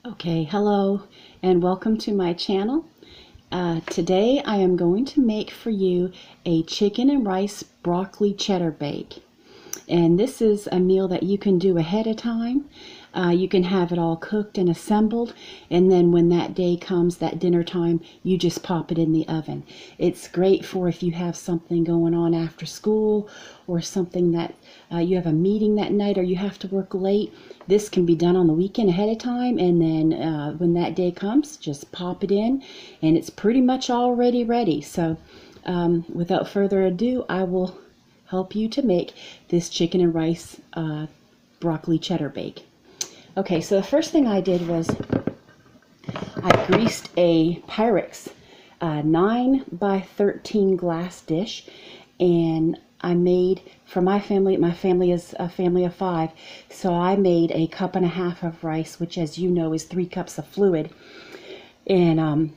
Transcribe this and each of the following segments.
Okay, hello and welcome to my channel. Today I am going to make for you a chicken and rice broccoli cheddar bake. And this is a meal that you can do ahead of time. You can have it all cooked and assembled, and then when that day comes, that dinner time, you just pop it in the oven. It's great for if you have something going on after school, or something that you have a meeting that night, or you have to work late. This can be done on the weekend ahead of time, and then when that day comes, just pop it in, and it's pretty much already ready. So without further ado, I will help you to make this chicken and rice broccoli cheddar bake. Okay, so the first thing I did was I greased a Pyrex 9 by 13 glass dish, and I made, for my family is a family of 5, so I made a cup and a half of rice, which, as you know, is 3 cups of fluid. And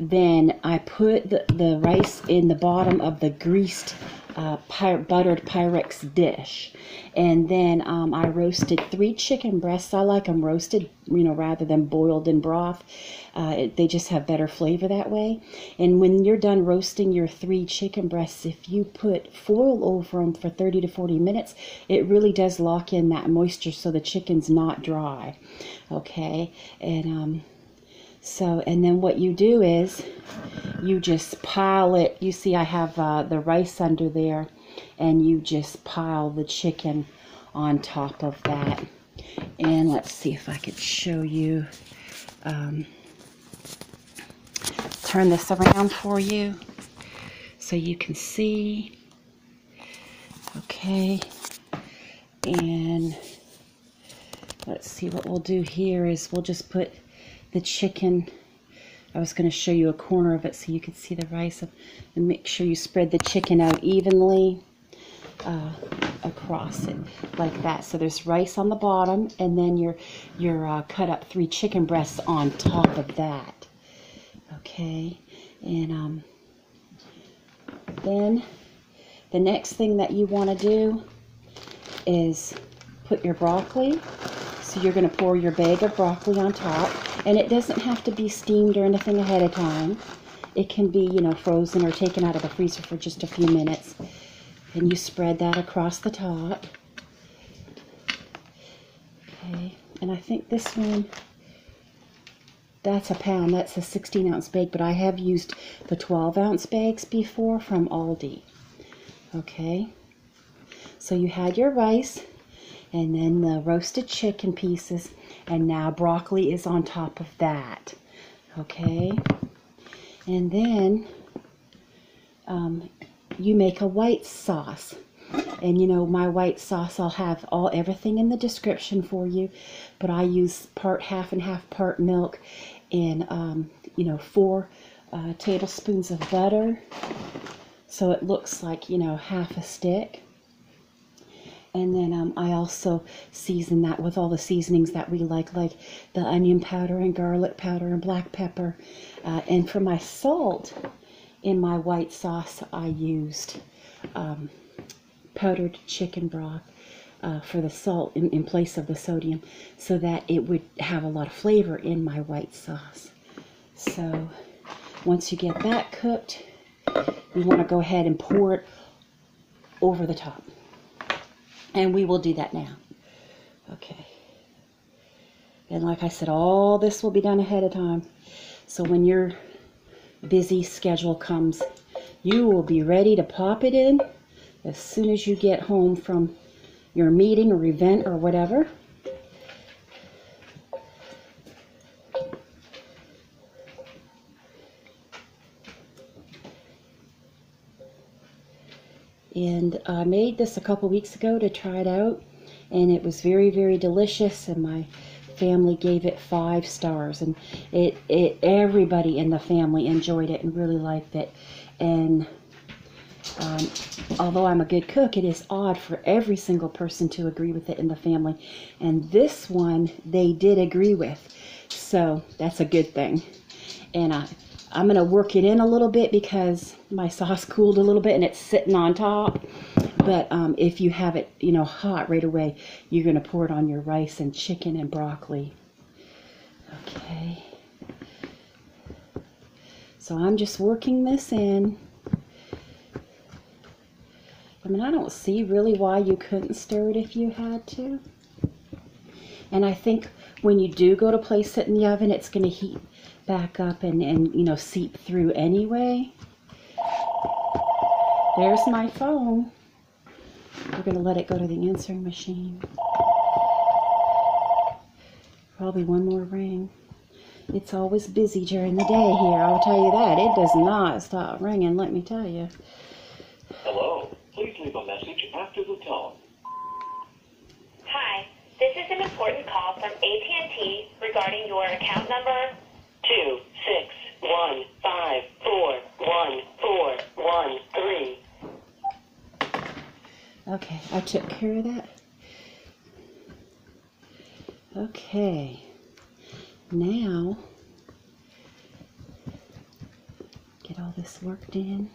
then I put the rice in the bottom of the greased buttered Pyrex dish, and then I roasted 3 chicken breasts. I like them roasted, rather than boiled in broth. They just have better flavor that way. And when you're done roasting your 3 chicken breasts, if you put foil over them for 30 to 40 minutes, it really does lock in that moisture so the chicken's not dry. Okay, and and then what you do is you just pile it. You see I have the rice under there, and you just pile the chicken on top of that. And let's see if I could show you. Turn this around for you so you can see. Okay, and let's see, what we'll do here is we'll just put the chicken. I was going to show you a corner of it so you could see the rice, and make sure you spread the chicken out evenly across it like that. So there's rice on the bottom, and then your cut up 3 chicken breasts on top of that. Okay, and then the next thing that you want to do is put your broccoli. So you're going to pour your bag of broccoli on top, and it doesn't have to be steamed or anything ahead of time. It can be, frozen or taken out of the freezer for just a few minutes. And you spread that across the top. Okay, and I think this one, that's a pound. That's a 16-ounce bag, but I have used the 12-ounce bags before from Aldi. Okay, so you had your rice, and then the roasted chicken pieces, and now broccoli is on top of that. Okay, and then you make a white sauce, and my white sauce, I'll have everything in the description for you, but I use part half and half, part milk, and 4 tablespoons of butter, so it looks like half a stick. And then I also season that with all the seasonings that we like the onion powder and garlic powder and black pepper. And for my salt in my white sauce, I used powdered chicken broth for the salt in place of the sodium, so that it would have a lot of flavor in my white sauce. So once you get that cooked, you want to go ahead and pour it over the top. And we will do that now. Okay. And like I said, all this will be done ahead of time. So when your busy schedule comes, you will be ready to pop it in as soon as you get home from your meeting or event or whatever. And I made this a couple weeks ago to try it out, and it was very, very delicious, and my family gave it 5 stars, and everybody in the family enjoyed it and really liked it. And although I'm a good cook, it is odd for every single person to agree with it in the family, and this one they did agree with, so that's a good thing. And I'm going to work it in a little bit because my sauce cooled a little bit and it's sitting on top. But if you have it, hot right away, you're going to pour it on your rice and chicken and broccoli. Okay. So I'm just working this in. I mean, I don't see really why you couldn't stir it if you had to. And I think when you do go to place it in the oven, it's going to heat back up and you know, seep through anyway. There's my phone. We're going to let it go to the answering machine. Probably one more ring. It's always busy during the day here, I'll tell you that. It does not stop ringing, let me tell you. Hello, please leave a message after the tone. Hi, this is an important call from AT&T regarding your account number 261541413. Okay, I took care of that. Okay, now get all this worked in.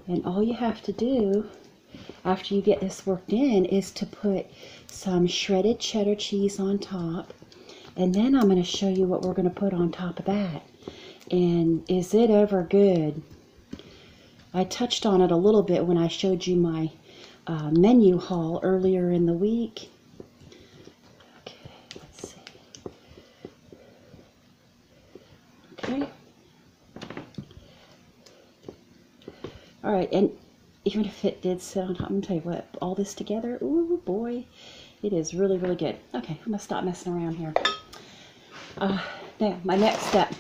And all you have to do after you get this worked in is to put some shredded cheddar cheese on top. And then I'm going to show you what we're going to put on top of that. And is it ever good? I touched on it a little bit when I showed you my menu haul earlier in the week. Okay, let's see. Okay. All right, and even if it did sit on top, I'm going to tell you what, all this together, ooh boy, it is really, really good. Okay, I'm going to stop messing around here. Now, my next step.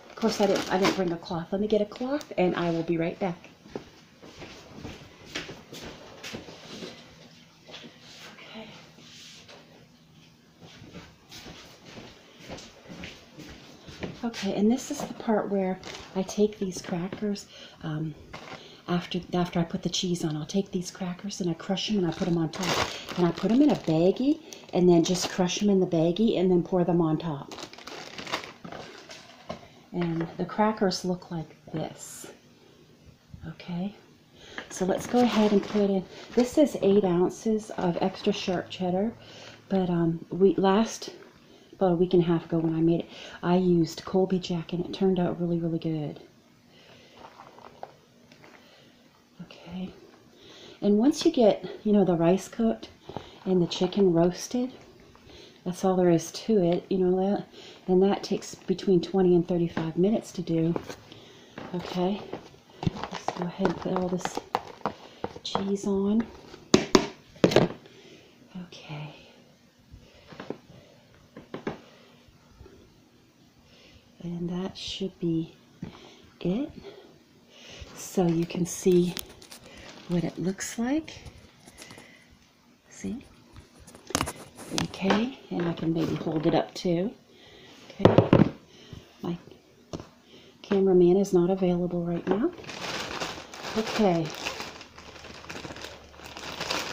Of course, I didn't bring a cloth. Let me get a cloth, and I will be right back. Okay, and this is the part where I take these crackers, after I put the cheese on, I'll take these crackers and I crush them and I put them on top. And I put them in a baggie and then just crush them in the baggie and then pour them on top. And the crackers look like this. Okay, so let's go ahead and put in, this is 8 ounces of extra sharp cheddar, but about a week and a half ago when I made it, I used Colby Jack and it turned out really, really good. Okay, and once you get, you know, the rice cooked and the chicken roasted, that's all there is to it, you know, that, and that takes between 20 and 35 minutes to do. Okay, let's go ahead and put all this cheese on. Okay. And that should be it. So you can see what it looks like. See? Okay, and I can maybe hold it up too. Okay, my cameraman is not available right now. Okay,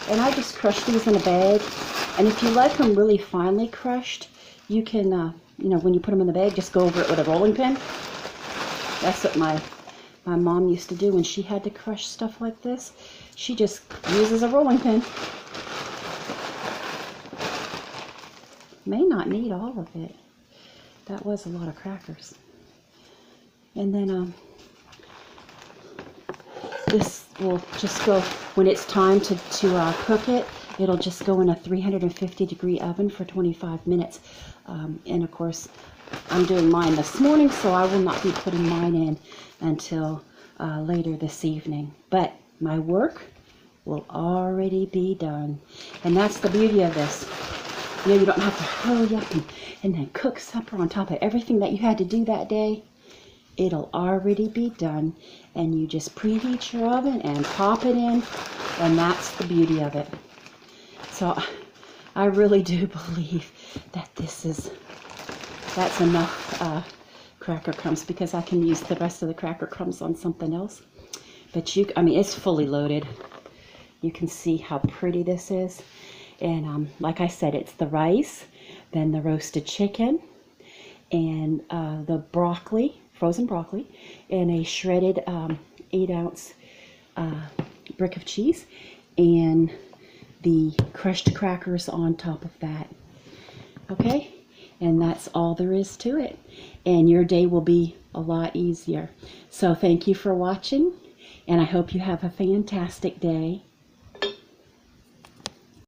and I just crush these in a bag. And if you like them really finely crushed, you can, you know, when you put them in the bag, just go over it with a rolling pin. That's what my mom used to do when she had to crush stuff like this. She just uses a rolling pin. May not need all of it. That was a lot of crackers. And then this will just go, when it's time to cook it, it'll just go in a 350-degree oven for 25 minutes. And of course, I'm doing mine this morning, so I will not be putting mine in until later this evening. But my work will already be done. And that's the beauty of this. You know, you don't have to hurry up and then cook supper on top of everything that you had to do that day. It'll already be done. And you just preheat your oven and pop it in. And that's the beauty of it. So I really do believe that that's enough cracker crumbs, because I can use the rest of the cracker crumbs on something else. But I mean, it's fully loaded. You can see how pretty this is. And like I said, it's the rice, then the roasted chicken, and the broccoli, frozen broccoli, and a shredded 8-ounce brick of cheese, and the crushed crackers on top of that. Okay? And that's all there is to it. And your day will be a lot easier. So thank you for watching, and I hope you have a fantastic day.